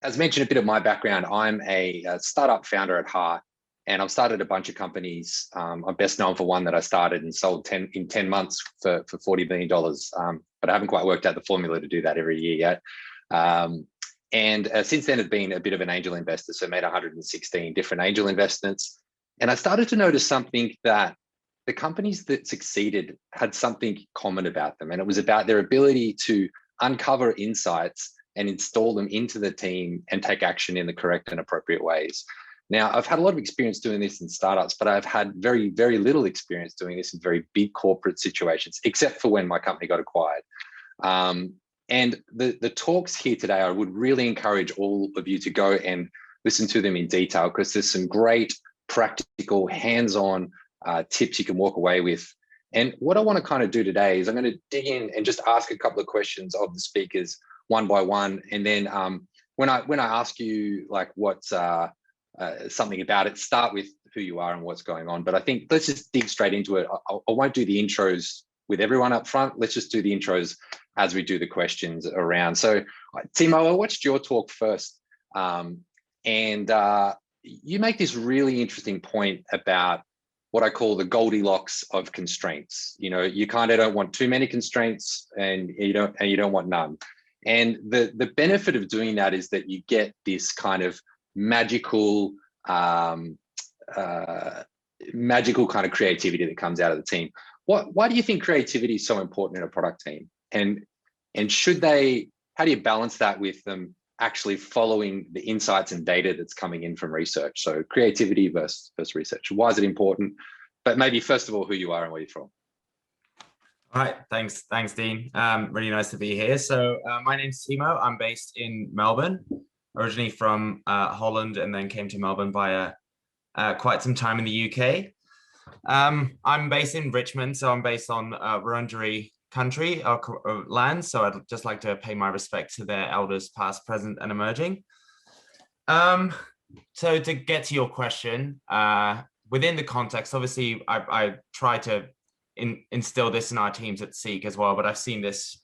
as mentioned, a bit of my background. I'm a startup founder at heart, and I've started a bunch of companies. I'm best known for one that I started and sold in 10 months for $40 million. But I haven't quite worked out the formula to do that every year yet. And since then, I've been a bit of an angel investor. So I made 116 different angel investments. And I started to notice something, that the companies that succeeded had something common about them. And it was about their ability to uncover insights and install them into the team and take action in the correct and appropriate ways. Now, I've had a lot of experience doing this in startups, but I've had very, very little experience doing this in very big corporate situations, except for when my company got acquired. And the talks here today, I would really encourage all of you to go and listen to them in detail, because there's some great practical, hands-on tips you can walk away with. And what I want to kind of do today is I'm going to dig in and just ask a couple of questions of the speakers one by one. And then when I ask you like what's something about it, start with who you are and what's going on. But I think let's just dig straight into it. I won't do the intros with everyone up front. Let's just do the intros as we do the questions around. So Timo, I watched your talk first. And you make this really interesting point about what I call the Goldilocks of constraints. You know, you kind of don't want too many constraints, and you don't want none. And the benefit of doing that is that you get this kind of magical kind of creativity that comes out of the team. Why do you think creativity is so important in a product team? And how do you balance that with them actually following the insights and data that's coming in from research? So creativity versus research. Why is it important? But maybe first of all, who you are and where you're from. All right, thanks, Dean. Really nice to be here. So my name's Timo. I'm based in Melbourne, originally from Holland, and then came to Melbourne via quite some time in the UK. I'm based in Richmond, so I'm based on Wurundjeri country or land. So I'd just like to pay my respect to their elders, past, present, and emerging. So to get to your question, within the context, obviously, I try to instill this in our teams at Seek as well, but I've seen this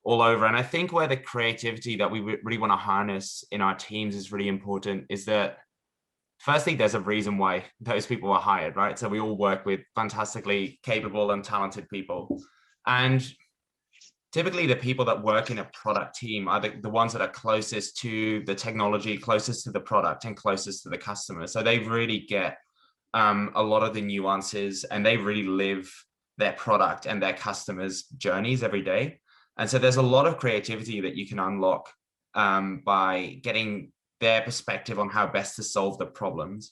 all over. And I think where the creativity that we really want to harness in our teams is really important is that, firstly, there's a reason why those people are hired, right? So we all work with fantastically capable and talented people. And typically the people that work in a product team are the ones that are closest to the technology, closest to the product, and closest to the customer. So they really get a lot of the nuances, and they really live their product and their customers' journeys every day. And so there's a lot of creativity that you can unlock by getting their perspective on how best to solve the problems.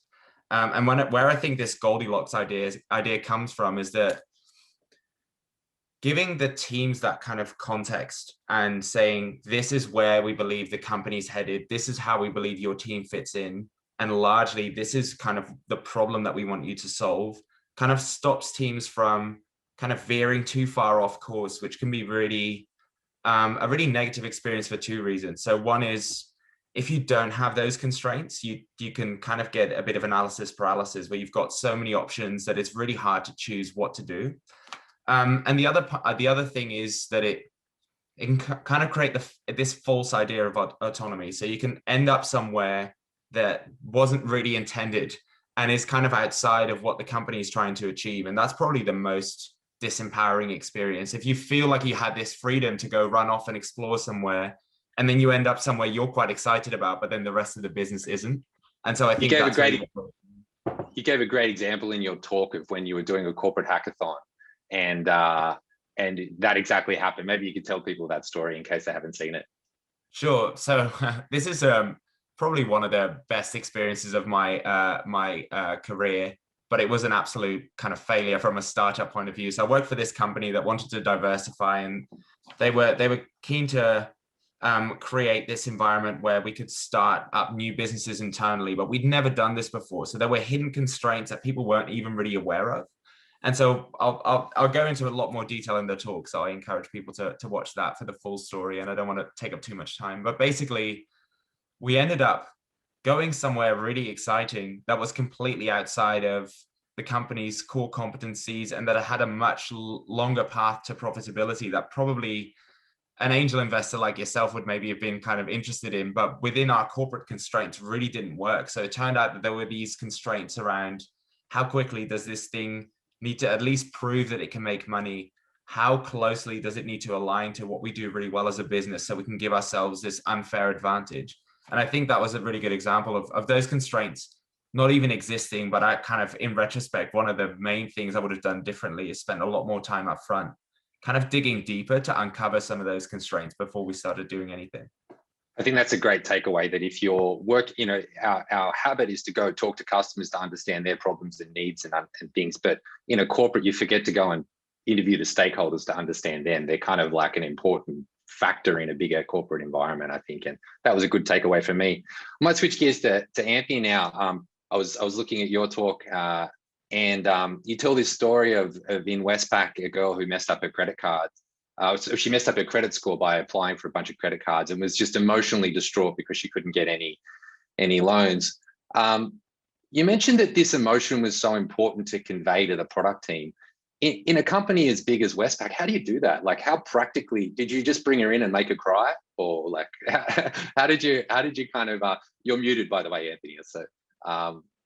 And where I think this Goldilocks idea comes from is that giving the teams that kind of context and saying, this is where we believe the company's headed, this is how we believe your team fits in, and largely this is kind of the problem that we want you to solve, kind of stops teams from kind of veering too far off course, which can be really a really negative experience for two reasons. So one is, if you don't have those constraints, you can kind of get a bit of analysis paralysis, where you've got so many options that it's really hard to choose what to do. And the other thing is that it can kind of create this false idea of autonomy. So you can end up somewhere that wasn't really intended and is kind of outside of what the company is trying to achieve. And that's probably the most disempowering experience. If you feel like you had this freedom to go run off and explore somewhere, and then you end up somewhere you're quite excited about, but then the rest of the business isn't. And so I think you gave a great example in your talk of when you were doing a corporate hackathon, and that exactly happened. Maybe you could tell people that story in case they haven't seen it. Sure. So this is probably one of the best experiences of my career, but it was an absolute kind of failure from a startup point of view. So I worked for this company that wanted to diversify, and they were keen to create this environment where we could start up new businesses internally, but we'd never done this before. So there were hidden constraints that people weren't even really aware of. And so I'll go into a lot more detail in the talk. So I encourage people to watch that for the full story, and I don't want to take up too much time. But basically, we ended up going somewhere really exciting that was completely outside of the company's core competencies, and that had a much longer path to profitability that probably an angel investor like yourself would maybe have been kind of interested in, but within our corporate constraints really didn't work. So it turned out that there were these constraints around how quickly does this thing need to at least prove that it can make money? How closely does it need to align to what we do really well as a business so we can give ourselves this unfair advantage? And I think that was a really good example of those constraints not even existing, but I kind of, in retrospect, one of the main things I would have done differently is spend a lot more time up front, kind of digging deeper to uncover some of those constraints before we started doing anything. I think that's a great takeaway, that if your work, our habit is to go talk to customers to understand their problems and needs and things. But in a corporate, you forget to go and interview the stakeholders to understand them. They're kind of like an important factor in a bigger corporate environment, I think. And that was a good takeaway for me. I might switch gears to Anthony now. I was looking at your talk, and you tell this story of in Westpac, a girl who messed up her credit card. So she messed up her credit score by applying for a bunch of credit cards and was just emotionally distraught because she couldn't get any loans. You mentioned that this emotion was so important to convey to the product team. In a company as big as Westpac, how do you do that? Like, how practically did you just bring her in and make her cry, or like, how did you kind of? You're muted, by the way, Anthony. So,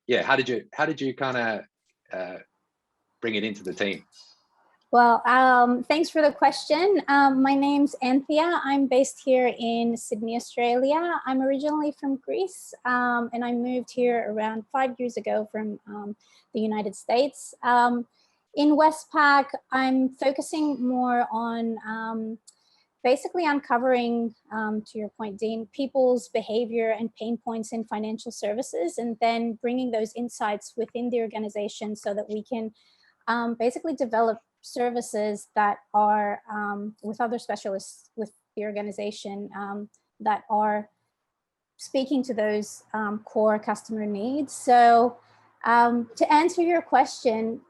yeah, how did you kind of bring it into the team? Well, thanks for the question. My name's Anthea. I'm based here in Sydney, Australia. I'm originally from Greece, and I moved here around 5 years ago from the United States. In Westpac, I'm focusing more on basically uncovering, to your point, Dean, people's behavior and pain points in financial services, and then bringing those insights within the organization so that we can basically develop services that are with other specialists with the organization that are speaking to those core customer needs. So to answer your question,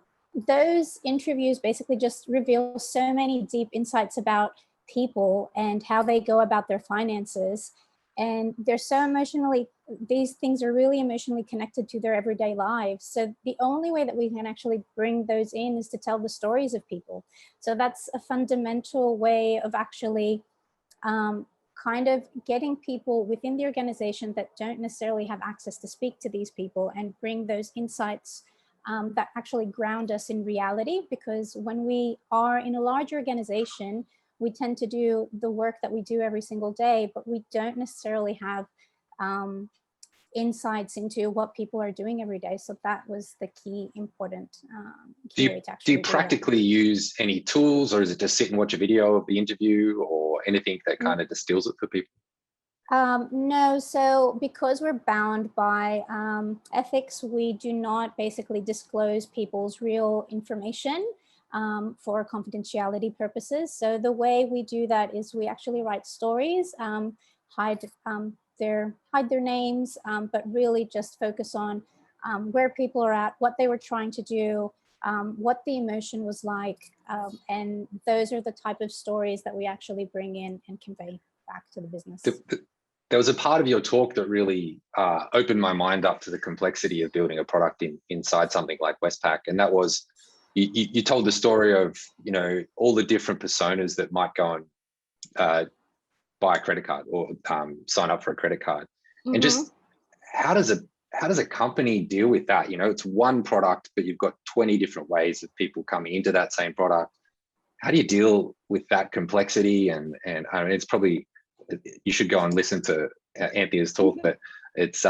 those interviews basically just reveal so many deep insights about people and how they go about their finances. And they're so emotionally, these things are really emotionally connected to their everyday lives. So the only way that we can actually bring those in is to tell the stories of people. So that's a fundamental way of actually kind of getting people within the organization that don't necessarily have access to speak to these people and bring those insights that actually ground us in reality. Because when we are in a large organization, we tend to do the work that we do every single day, but we don't necessarily have insights into what people are doing every day. So that was the key important key way to actually do you practically use any tools, or is it just sit and watch a video of the interview or anything that kind of distills it for people? No, so because we're bound by ethics, we do not basically disclose people's real information for confidentiality purposes. So the way we do that is we actually write stories, hide their names, but really just focus on where people are at, what they were trying to do, what the emotion was like, and those are the type of stories that we actually bring in and convey back to the business. There was a part of your talk that really opened my mind up to the complexity of building a product inside something like Westpac, and that was you told the story of all the different personas that might go and buy a credit card or sign up for a credit card, and just how does a company deal with that? It's one product, but you've got 20 different ways of people coming into that same product. How do you deal with that complexity? And I mean, it's probably, you should go and listen to Anthea's talk, but it's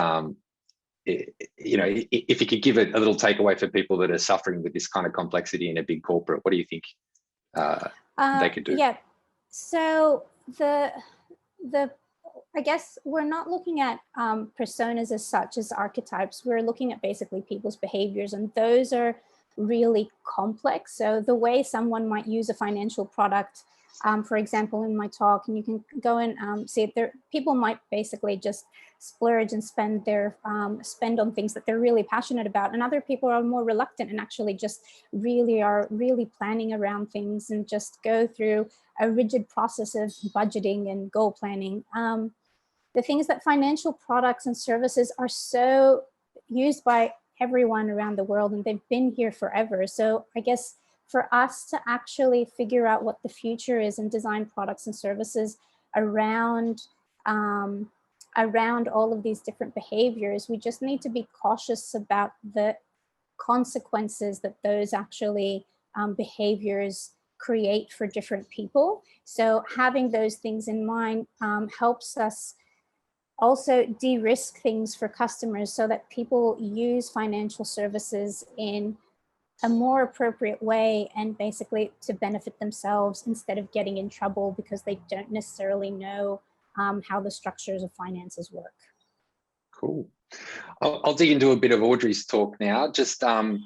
if you could give a little takeaway for people that are suffering with this kind of complexity in a big corporate, what do you think they could do? Yeah, so I guess we're not looking at personas as such, as archetypes. We're looking at basically people's behaviors, and those are really complex. So the way someone might use a financial product, for example, in my talk, and you can go and see it there, people might basically just splurge and spend on things that they're really passionate about, and other people are more reluctant and actually just really planning around things and just go through a rigid process of budgeting and goal planning. The things that financial products and services are so used by everyone around the world, and they've been here forever. So I guess for us to actually figure out what the future is and design products and services around all of these different behaviors, we just need to be cautious about the consequences that those actually behaviors create for different people. So having those things in mind helps us also de-risk things for customers so that people use financial services in a more appropriate way and basically to benefit themselves instead of getting in trouble because they don't necessarily know how the structures of finances work. Cool. I'll dig into a bit of Audrey's talk now. Just, you're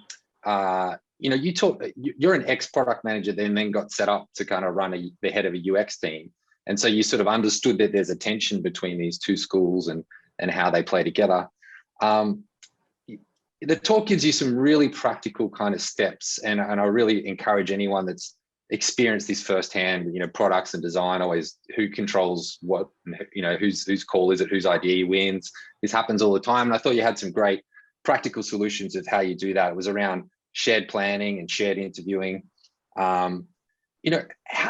an ex-product manager, then got set up to kind of run the head of a UX team. And so you sort of understood that there's a tension between these two schools and how they play together. The talk gives you some really practical kind of steps, and I really encourage anyone that's experienced this firsthand, products and design, always who controls what, whose call is it, whose idea wins. This happens all the time. And I thought you had some great practical solutions of how you do that. It was around shared planning and shared interviewing. How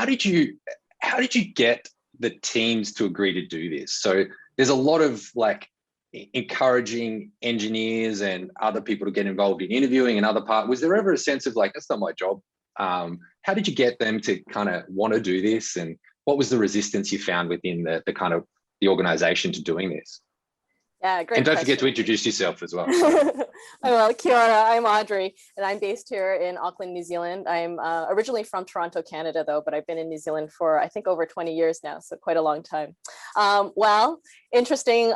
did you get the teams to agree to do this? So there's a lot of encouraging engineers and other people to get involved in interviewing and other part. Was there ever a sense of that's not my job? How did you get them to kind of want to do this, and what was the resistance you found within the organization to doing this? Yeah, great. And don't forget to introduce yourself as well. Well, kia ora, I'm Audrey, and I'm based here in Auckland, New Zealand. I'm originally from Toronto, Canada, though, but I've been in New Zealand for, I think, over 20 years now, so quite a long time. Well, interesting.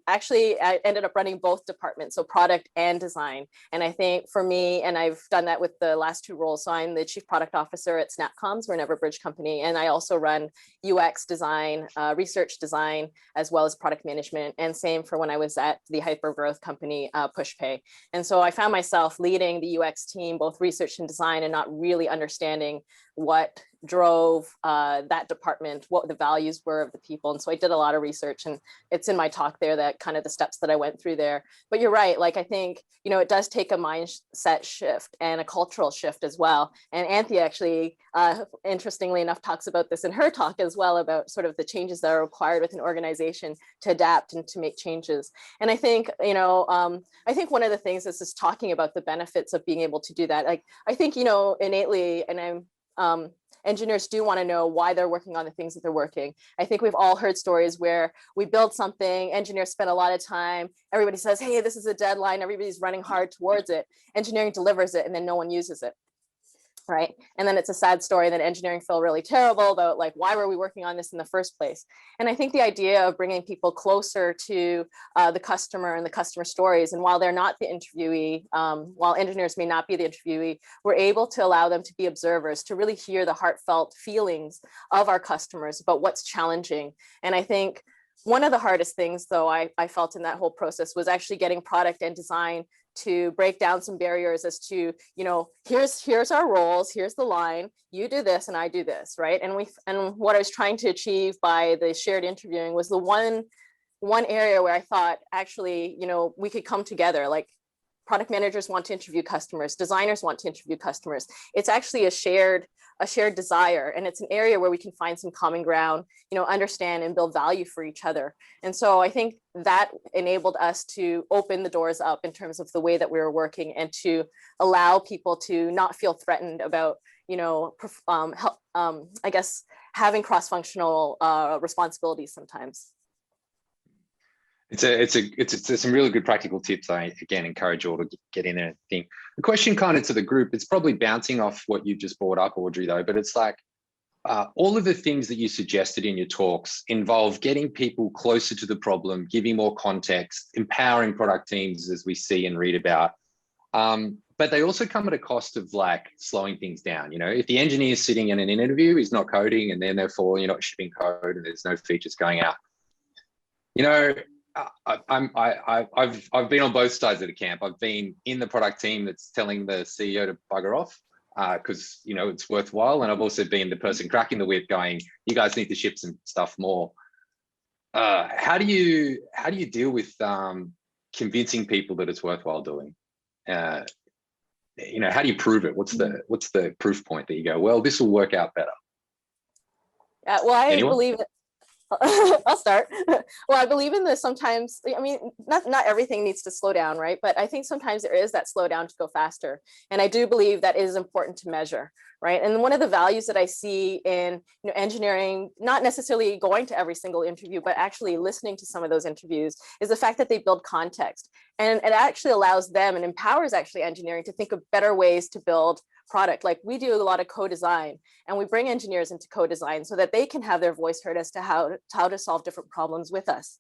Actually, I ended up running both departments, so product and design. And I think for me, and I've done that with the last two roles, so I'm the chief product officer at Snapcoms, we're an Everbridge company, and I also run UX design, research design, as well as product management, and same for when I was at the hypergrowth company, PushPay. And so I found myself leading the UX team, both research and design, and not really understanding what drove that department, what the values were of the people. And so I did a lot of research, and it's in my talk there, that kind of the steps that I went through there. But you're right, I think, it does take a mindset shift and a cultural shift as well. And Anthea actually, interestingly enough, talks about this in her talk as well, about sort of the changes that are required with an organization to adapt and to make changes. And I think, I think one of the things is just talking about the benefits of being able to do that. I think, innately, and engineers do want to know why they're working on the things that they're working. I think we've all heard stories where we build something, engineers spend a lot of time, everybody says, hey, this is a deadline, everybody's running hard towards it, engineering delivers it, and then no one uses it. Right. And then it's a sad story that engineering feel really terrible about why were we working on this in the first place? And I think the idea of bringing people closer to the customer and the customer stories, and while they're not the interviewee, while engineers may not be the interviewee, we're able to allow them to be observers, to really hear the heartfelt feelings of our customers about what's challenging. And I think one of the hardest things, though, I felt in that whole process was actually getting product and design to break down some barriers as to, here's our roles, here's the line, you do this and I do this, right? And what I was trying to achieve by the shared interviewing was the one area where I thought, actually, we could come together. Product managers want to interview customers, designers want to interview customers. It's actually a shared desire, and it's an area where we can find some common ground, understand and build value for each other. And so I think that enabled us to open the doors up in terms of the way that we were working, and to allow people to not feel threatened about, I guess, having cross-functional responsibilities sometimes. It's some really good practical tips. I again encourage you all to get in there and think. The question kind of to the group, it's probably bouncing off what you just brought up, Audrey, though, but it's all of the things that you suggested in your talks involve getting people closer to the problem, giving more context, empowering product teams, as we see and read about. But they also come at a cost of slowing things down. If the engineer is sitting in an interview, he's not coding, and then therefore you're not shipping code and there's no features going out. I've been on both sides of the camp. I've been in the product team that's telling the CEO to bugger off because it's worthwhile, and I've also been the person cracking the whip, going, "You guys need to ship some stuff more." How do you deal with convincing people that it's worthwhile doing? how do you prove it? What's the proof point that you go, well, this will work out better? Well, I Anyone? believe it. I'll start. Well, I believe in this sometimes. I mean, not everything needs to slow down, right? But I think sometimes there is that slow down to go faster. And I do believe that it is important to measure, right? And one of the values that I see in engineering, not necessarily going to every single interview, but actually listening to some of those interviews, is the fact that they build context. And it actually allows them and empowers actually engineering to think of better ways to build product. Like we do a lot of co-design, and we bring engineers into co-design so that they can have their voice heard as to how to solve different problems with us.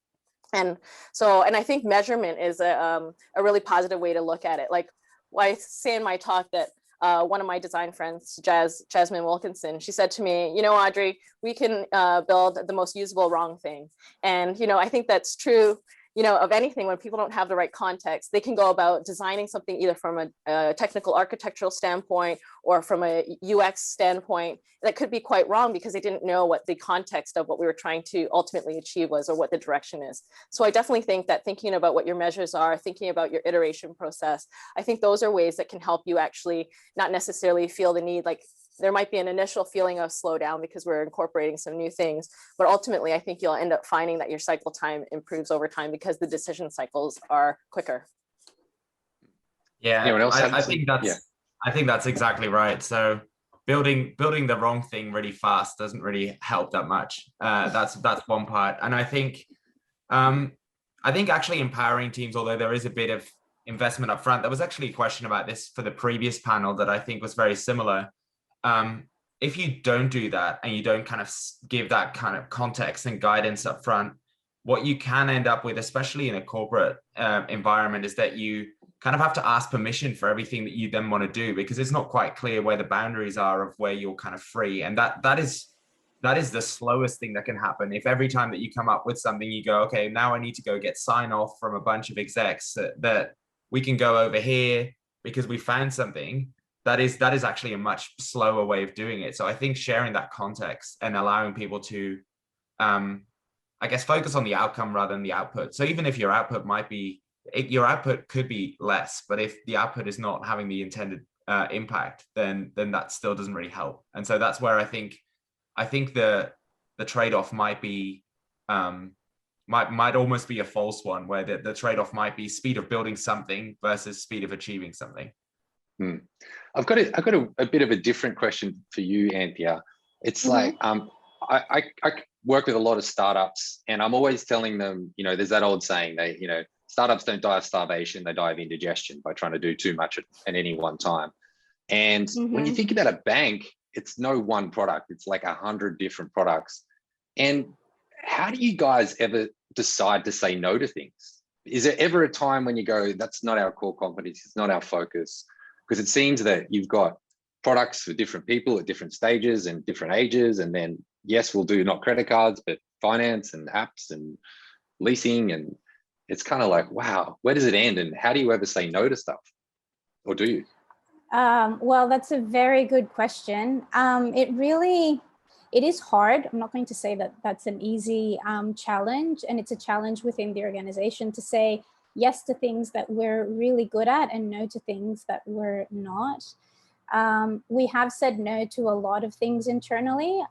And I think measurement is a really positive way to look at it. Like I say in my talk that one of my design friends, Jasmine Wilkinson, she said to me, Audrey, we can build the most usable wrong thing. And, I think that's true of anything. When people don't have the right context, they can go about designing something either from a technical architectural standpoint or from a UX standpoint that could be quite wrong because they didn't know what the context of what we were trying to ultimately achieve was, or what the direction is. So I definitely think that thinking about what your measures are, thinking about your iteration process, I think those are ways that can help you actually not necessarily feel the need. Like there might be an initial feeling of slowdown because we're incorporating some new things, but ultimately I think you'll end up finding that your cycle time improves over time because the decision cycles are quicker. Yeah, anyone else I think that's exactly right. So building the wrong thing really fast doesn't really help that much. That's one part. And I think actually empowering teams, although there is a bit of investment up front, there was actually a question about this for the previous panel that I think was very similar. If you don't do that and you don't kind of give that kind of context and guidance up front, what you can end up with, especially in a corporate environment, is that you kind of have to ask permission for everything that you then want to do, because it's not quite clear where the boundaries are of where you're kind of free. And that is the slowest thing that can happen. If every time that you come up with something, you go, okay, now I need to go get sign off from a bunch of execs that we can go over here because we found something. That is actually a much slower way of doing it. So I think sharing that context and allowing people to, I guess, focus on the outcome rather than the output. So even if your output could be less, but if the output is not having the intended impact, then that still doesn't really help. And so that's where I think the trade-off might be might almost be a false one, where the trade-off might be speed of building something versus speed of achieving something. I've got a bit of a different question for you, Anthea. It's like I work with a lot of startups, and I'm always telling them, there's that old saying, startups don't die of starvation, they die of indigestion by trying to do too much at any one time. And when you think about a bank, it's no one product, it's like 100 different products. And how do you guys ever decide to say no to things? Is there ever a time when you go, that's not our core competence, it's not our focus? Because it seems that you've got products for different people at different stages and different ages. And then, yes, we'll do not credit cards, but finance and apps and leasing. And it's kind of like, wow, where does it end? And how do you ever say no to stuff? Or do you? Well, that's a very good question. It is hard. I'm not going to say that that's an easy challenge. And it's a challenge within the organization to say yes to things that we're really good at and no to things that we're not. We have said no to a lot of things internally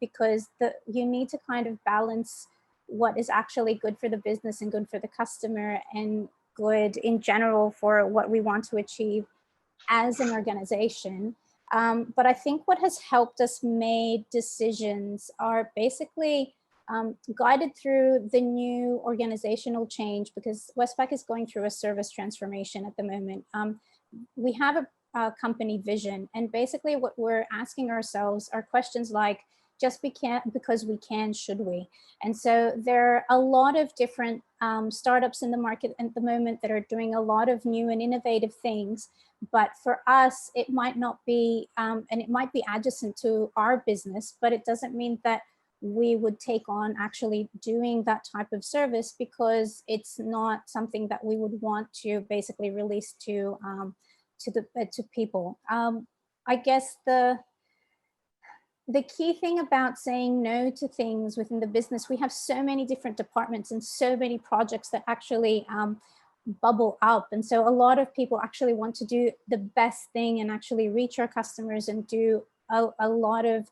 because you need to kind of balance what is actually good for the business and good for the customer and good in general for what we want to achieve as an organization. But I think what has helped us make decisions are basically guided through the new organizational change, because Westpac is going through a service transformation at the moment. We have a company vision, and basically what we're asking ourselves are questions like, just because we can, should we? And so there are a lot of different startups in the market at the moment that are doing a lot of new and innovative things. But for us, it might not be, and it might be adjacent to our business, but it doesn't mean that we would take on actually doing that type of service, because it's not something that we would want to basically release to people. I guess the key thing about saying no to things within the business, we have so many different departments and so many projects that actually bubble up. And so a lot of people actually want to do the best thing and actually reach our customers and do a lot of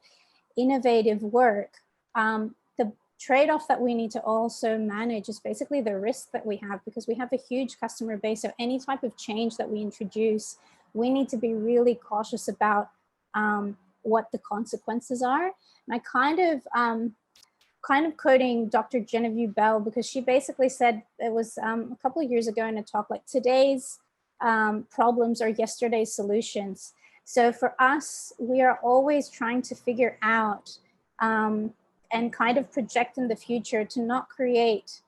innovative work. The trade-off that we need to also manage is basically the risk that we have, because we have a huge customer base. So any type of change that we introduce, we need to be really cautious about what the consequences are. And I kind of quoting Dr. Genevieve Bell, because she basically said, it was a couple of years ago in a talk, like, today's problems are yesterday's solutions. So for us, we are always trying to figure out and kind of project in the future to not create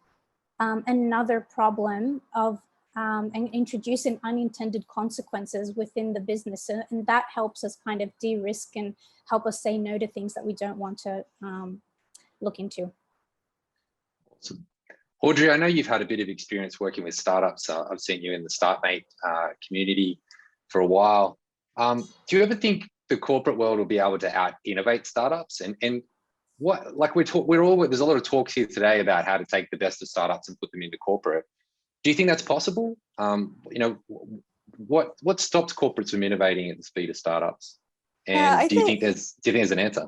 another problem of and introducing unintended consequences within the business. And that helps us kind of de-risk and help us say no to things that we don't want to look into. Awesome. Audrey, I know you've had a bit of experience working with startups. I've seen you in the StartMate community for a while. Do you ever think the corporate world will be able to out-innovate startups? And what, like there's a lot of talks here today about how to take the best of startups and put them into corporate. Do you think that's possible? What stops corporates from innovating at the speed of startups? And do you think there's an answer?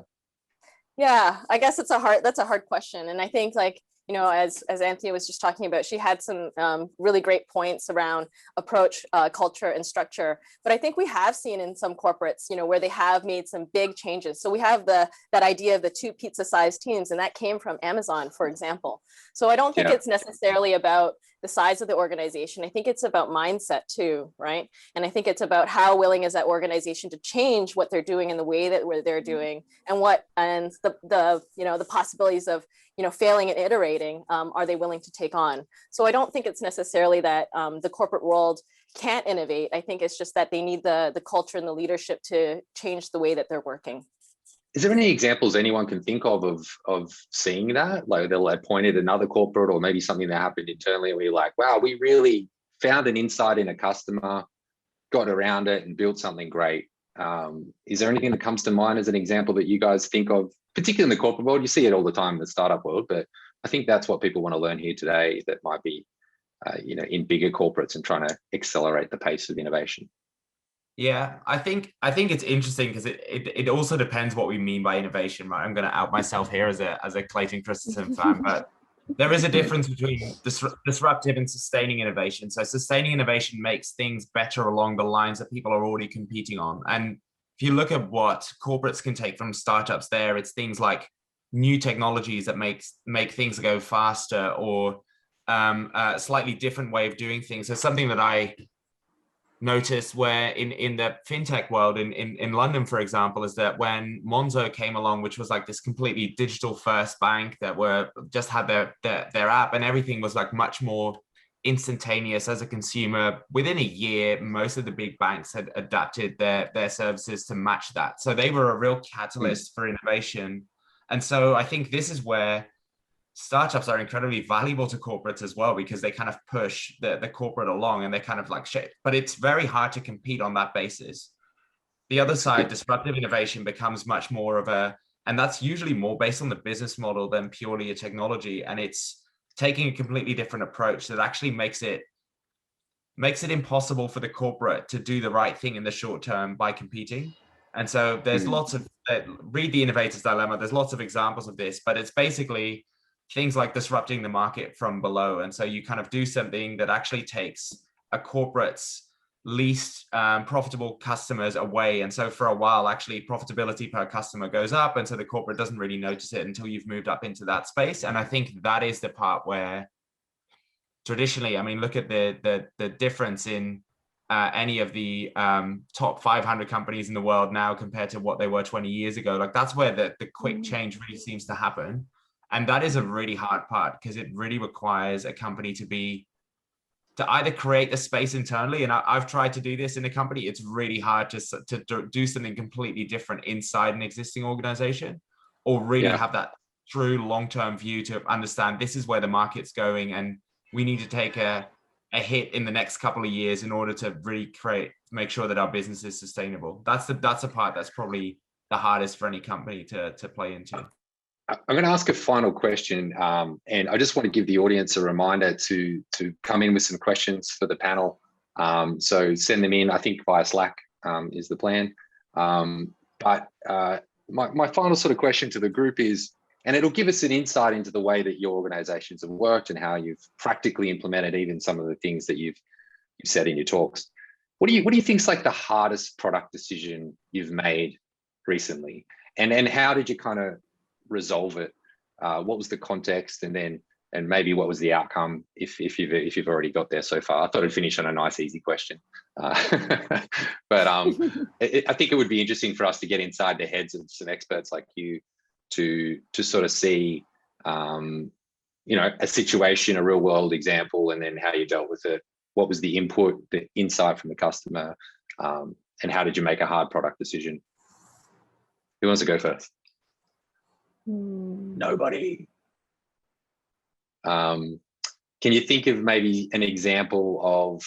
Yeah, I guess that's a hard question. And I think, like, you know, as Anthea was just talking about, she had some really great points around approach, culture, and structure. But I think we have seen in some corporates, you know, where they have made some big changes. So we have that idea of the 2 pizza-sized teams, and that came from Amazon, for example. So I don't think it's necessarily about the size of the organization. I think it's about mindset too, right? And I think it's about how willing is that organization to change what they're doing and the way that they're doing, and the possibilities of, you know, failing and iterating, are they willing to take on? So I don't think it's necessarily that the corporate world can't innovate. I think it's just that they need the culture and the leadership to change the way that they're working. Is there any examples anyone can think of seeing that? Like they'll point at another corporate, or maybe something that happened internally, where you're like, wow, we really found an insight in a customer, got around it and built something great. Is there anything that comes to mind as an example that you guys think of, particularly in the corporate world? You see it all the time in the startup world, but I think that's what people want to learn here today, that might be in bigger corporates and trying to accelerate the pace of innovation. Yeah, I think it's interesting because it also depends what we mean by innovation, right? I'm going to out myself here as a Clayton Christensen fan, but there is a difference between disruptive and sustaining innovation. So sustaining innovation makes things better along the lines that people are already competing on. And if you look at what corporates can take from startups there, it's things like new technologies that make things go faster, or a slightly different way of doing things. So something that I noticed where in the fintech world in London, for example, is that when Monzo came along, which was like this completely digital first bank that just had their app, and everything was like much more instantaneous as a consumer. Within a year, most of the big banks had adapted their services to match that. So they were a real catalyst for innovation. And so I think this is where startups are incredibly valuable to corporates as well, because they kind of push the corporate along, and they kind of like shape, but it's very hard to compete on that basis. The other side, disruptive innovation, becomes much more of and that's usually more based on the business model than purely a technology. And it's taking a completely different approach that actually makes it impossible for the corporate to do the right thing in the short term by competing. And so there's lots of, read the Innovators Dilemma, there's lots of examples of this, but it's basically things like disrupting the market from below. And so you kind of do something that actually takes a corporate's least profitable customers away. And so for a while, actually profitability per customer goes up. And so the corporate doesn't really notice it until you've moved up into that space. And I think that is the part where traditionally, I mean, look at the difference in any of the top 500 companies in the world now compared to what they were 20 years ago. Like that's where the quick change really seems to happen. And that is a really hard part, because it really requires a company to either create the space internally. And I've tried to do this in a company. It's really hard to do something completely different inside an existing organization, or really have that true long-term view to understand this is where the market's going, and we need to take a hit in the next couple of years in order to really make sure that our business is sustainable. That's a part that's probably the hardest for any company to play into. I'm going to ask a final question, and I just want to give the audience a reminder to come in with some questions for the panel. So send them in, I think via Slack is the plan. But my final sort of question to the group is, and it'll give us an insight into the way that your organizations have worked and how you've practically implemented even some of the things that you've said in your talks. What do you think is like the hardest product decision you've made recently? And how did you kind of resolve it? What was the context, and maybe what was the outcome if you've already got there so far? I thought I'd finish on a nice easy question, but I think it would be interesting for us to get inside the heads of some experts like you to sort of see a situation, a real world example, and then how you dealt with it. What was the input, the insight from the customer, and how did you make a hard product decision? Who wants to go first? Nobody. Can you think of maybe an example of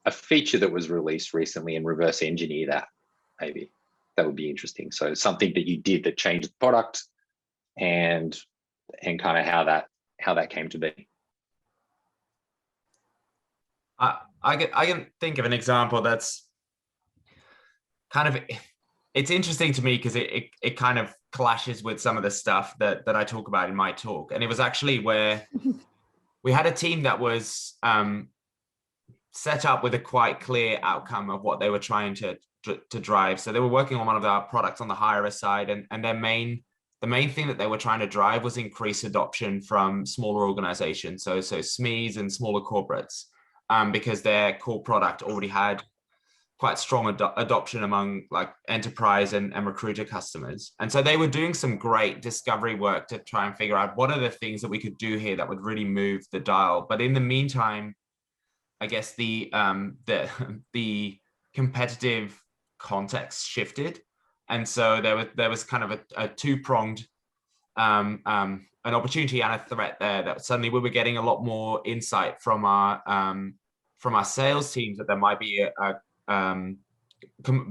a feature that was released recently and reverse engineer that? Maybe that would be interesting. So something that you did that changed the product, and kind of how that came to be. I can think of an example that's kind of, it's interesting to me because it kind of clashes with some of the stuff that I talk about in my talk. And it was actually where we had a team that was set up with a quite clear outcome of what they were trying to drive. So they were working on one of our products on the hire side, and the main thing that they were trying to drive was increase adoption from smaller organizations, so SMEs and smaller corporates, because their core product already had quite strong adoption among like enterprise and recruiter customers. And so they were doing some great discovery work to try and figure out what are the things that we could do here that would really move the dial. But in the meantime, I guess the competitive context shifted. And so there was kind of a two-pronged an opportunity and a threat there, that suddenly we were getting a lot more insight from our sales teams that there might be a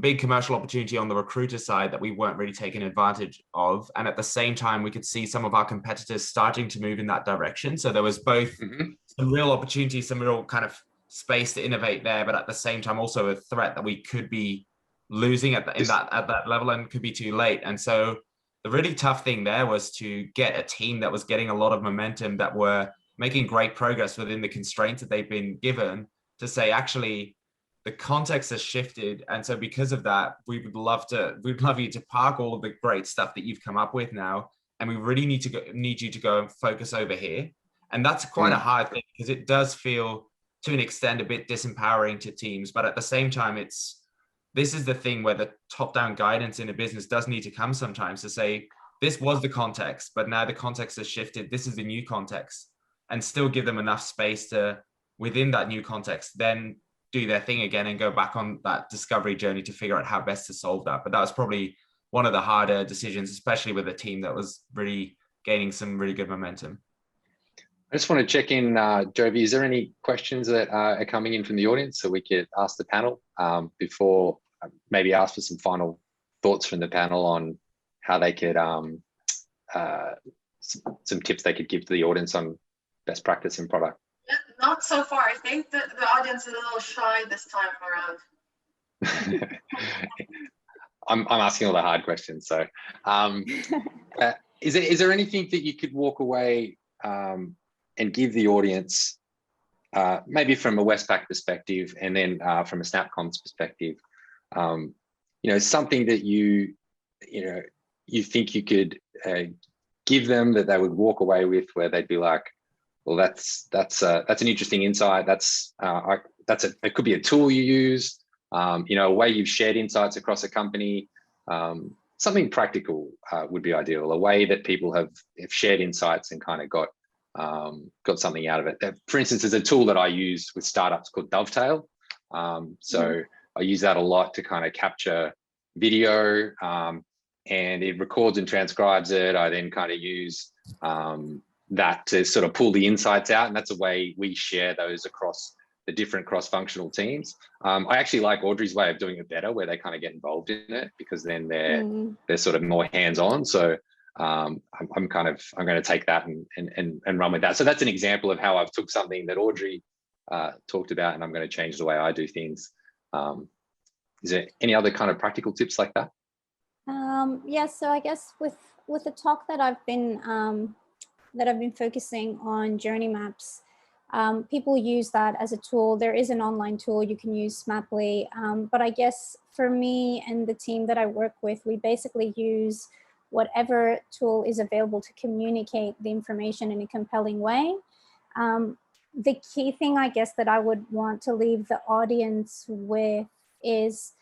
big commercial opportunity on the recruiter side that we weren't really taking advantage of. And at the same time, we could see some of our competitors starting to move in that direction. So there was both some real opportunity, some real kind of space to innovate there, but at the same time also a threat that we could be losing at that level and could be too late. And so the really tough thing there was to get a team that was getting a lot of momentum, that were making great progress within the constraints that they've been given, to say, actually, the context has shifted. And so because of that, we'd love you to park all of the great stuff that you've come up with now. And we really need you to go and focus over here. And that's quite a hard thing, because it does feel to an extent a bit disempowering to teams. But at the same time, this is the thing where the top-down guidance in a business does need to come sometimes, to say, this was the context, but now the context has shifted. This is the new context, and still give them enough space to, within that new context, then do their thing again and go back on that discovery journey to figure out how best to solve that. But that was probably one of the harder decisions, especially with a team that was really gaining some really good momentum. I just want to check in, Jovi, is there any questions that are coming in from the audience so we could ask the panel before maybe ask for some final thoughts from the panel on how they could, some tips they could give to the audience on best practice in product? Not so far. I think that the audience is a little shy this time around. I'm asking all the hard questions. So is there anything that you could walk away and give the audience, maybe from a Westpac perspective, and then from a SnapComms perspective, something that you think you could give them that they would walk away with, where they'd be like, well, that's an interesting insight. It could be a tool you use, a way you've shared insights across a company. Something practical would be ideal. A way that people have shared insights and kind of got something out of it. For instance, there's a tool that I use with startups called Dovetail. So I use that a lot to kind of capture video, and it records and transcribes it. I then kind of use that to sort of pull the insights out, and that's a way we share those across the different cross-functional teams. I actually like Audrey's way of doing it better, where they kind of get involved in it, because then they're sort of more hands-on. So I'm going to take that and run with that. So that's an example of how I've took something that Audrey talked about, and I'm going to change the way I do things. Is there any other kind of practical tips like that? Yeah, so I guess with the talk that I've been focusing on journey maps, people use that as a tool. There is an online tool you can use, Smaply, but I guess for me and the team that I work with, we basically use whatever tool is available to communicate the information in a compelling way. The key thing, I guess, that I would want to leave the audience with is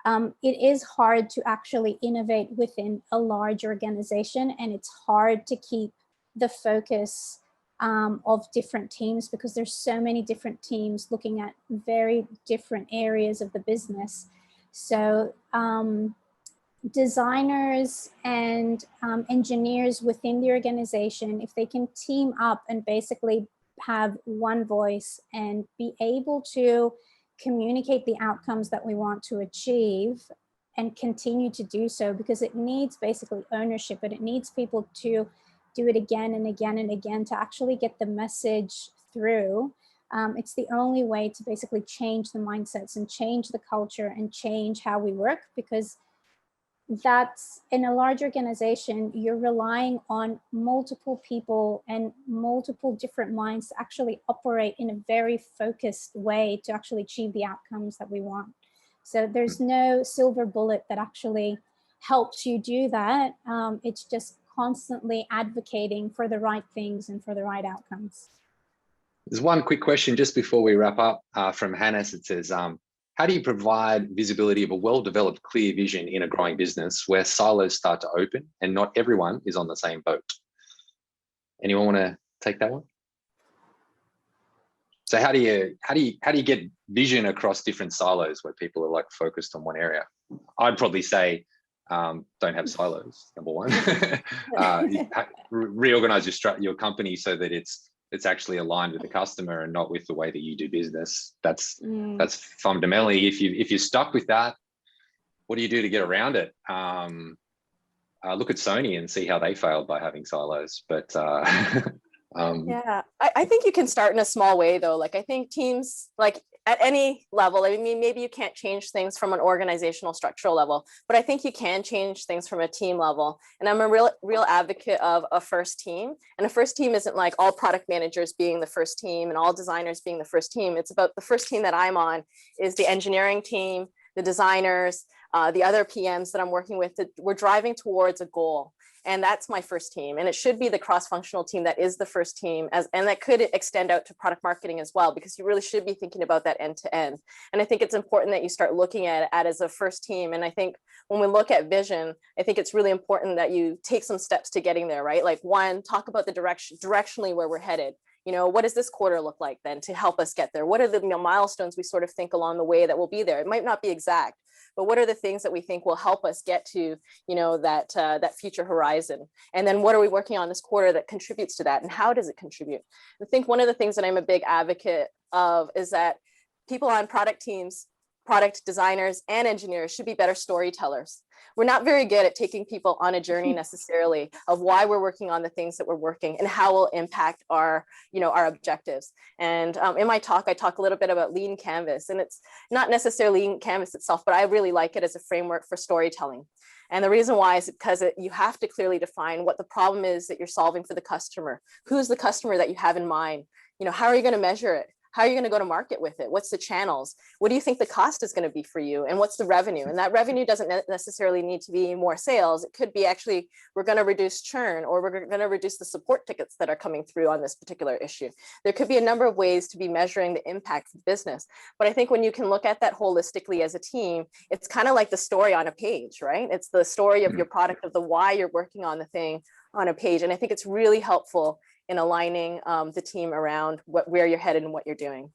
it is hard to actually innovate within a large organization, and it's hard to keep the focus of different teams because there's so many different teams looking at very different areas of the business. So designers and engineers within the organization, if they can team up and basically have one voice and be able to communicate the outcomes that we want to achieve and continue to do so, because it needs basically ownership, but it needs people to do it again and again and again to actually get the message through. It's the only way to basically change the mindsets and change the culture and change how we work, because that's in a large organization, you're relying on multiple people and multiple different minds to actually operate in a very focused way to actually achieve the outcomes that we want. So there's no silver bullet that actually helps you do that. It's just constantly advocating for the right things and for the right outcomes. There's one quick question just before we wrap up from Hannes. It says, how do you provide visibility of a well-developed, clear vision in a growing business where silos start to open and not everyone is on the same boat? Anyone want to take that one? So how do you get vision across different silos where people are like focused on one area? I'd probably say don't have silos, number one. Reorganize your company so that it's actually aligned with the customer and not with the way that you do business. That's fundamentally, if you're stuck with that, what do you do to get around it? Look at Sony and see how they failed by having silos. But yeah, I think you can start in a small way though. Like I think teams, like at any level, I mean, maybe you can't change things from an organizational structural level, but I think you can change things from a team level. And I'm a real advocate of a first team. And a first team isn't like all product managers being the first team and all designers being the first team. It's about the first team that I'm on is the engineering team, the designers, the other PMs that I'm working with. We're driving towards a goal. And that's my first team. And it should be the cross-functional team that is the first team, and that could extend out to product marketing as well, because you really should be thinking about that end to end. And I think it's important that you start looking at it as a first team. And I think when we look at vision, I think it's really important that you take some steps to getting there, right? Like one, talk about the directionally where we're headed. You know, what does this quarter look like then to help us get there? What are the milestones we sort of think along the way that will be there? It might not be exact, but what are the things that we think will help us get to, you know, that future horizon? And then what are we working on this quarter that contributes to that? And how does it contribute? I think one of the things that I'm a big advocate of is that people on product teams, product designers and engineers should be better storytellers. We're not very good at taking people on a journey necessarily of why we're working on the things that we're working and how will impact our, you know, our objectives. And in my talk, I talk a little bit about Lean Canvas, and it's not necessarily Lean Canvas itself, but I really like it as a framework for storytelling. And the reason why is because you have to clearly define what the problem is that you're solving for the customer. Who's the customer that you have in mind? You know, how are you going to measure it? How are you going to go to market with it? What's the channels? What do you think the cost is going to be for you? And what's the revenue? And that revenue doesn't necessarily need to be more sales. It could be actually, we're going to reduce churn, or we're going to reduce the support tickets that are coming through on this particular issue. There could be a number of ways to be measuring the impact of business. But I think when you can look at that holistically as a team, it's kind of like the story on a page, right? It's the story of your product, of the why you're working on the thing on a page. And I think it's really helpful in aligning the team around where you're headed and what you're doing.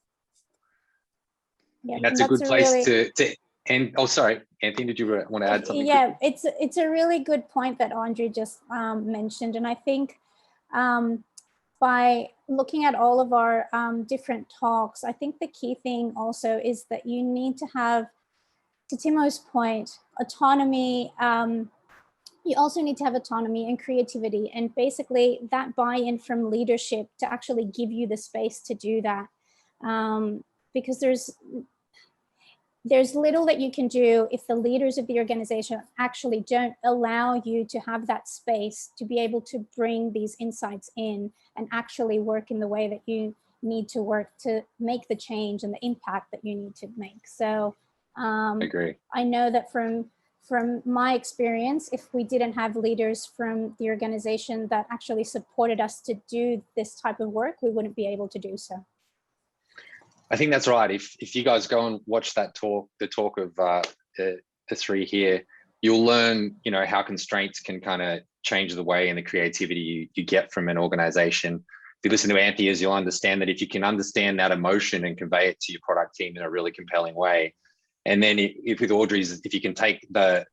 Yeah, that's a good place to end. Oh, sorry, Anthony, did you want to add something? Yeah, it's a really good point that Andre just mentioned. And I think by looking at all of our different talks, I think the key thing also is that you need to have, to Timo's point, autonomy You also need to have autonomy and creativity, and basically that buy-in from leadership to actually give you the space to do that. Because there's little that you can do if the leaders of the organization actually don't allow you to have that space to be able to bring these insights in and actually work in the way that you need to work to make the change and the impact that you need to make. So I agree. I know that from my experience, if we didn't have leaders from the organization that actually supported us to do this type of work, we wouldn't be able to do so. I think that's right. If you guys go and watch that talk, the talk of the three here, you'll learn, you know, how constraints can kind of change the way and the creativity you get from an organization. If you listen to Anthea's, you'll understand that if you can understand that emotion and convey it to your product team in a really compelling way, and then if with Audrey's, if you can take the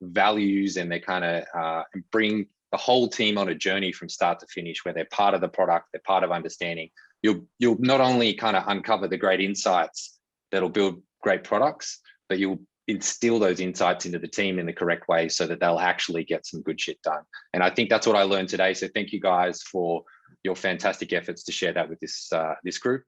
values and they kind of bring the whole team on a journey from start to finish, where they're part of the product, they're part of understanding, you'll not only kind of uncover the great insights that'll build great products, but you'll instill those insights into the team in the correct way so that they'll actually get some good shit done. And I think that's what I learned today. So thank you guys for your fantastic efforts to share that with this group.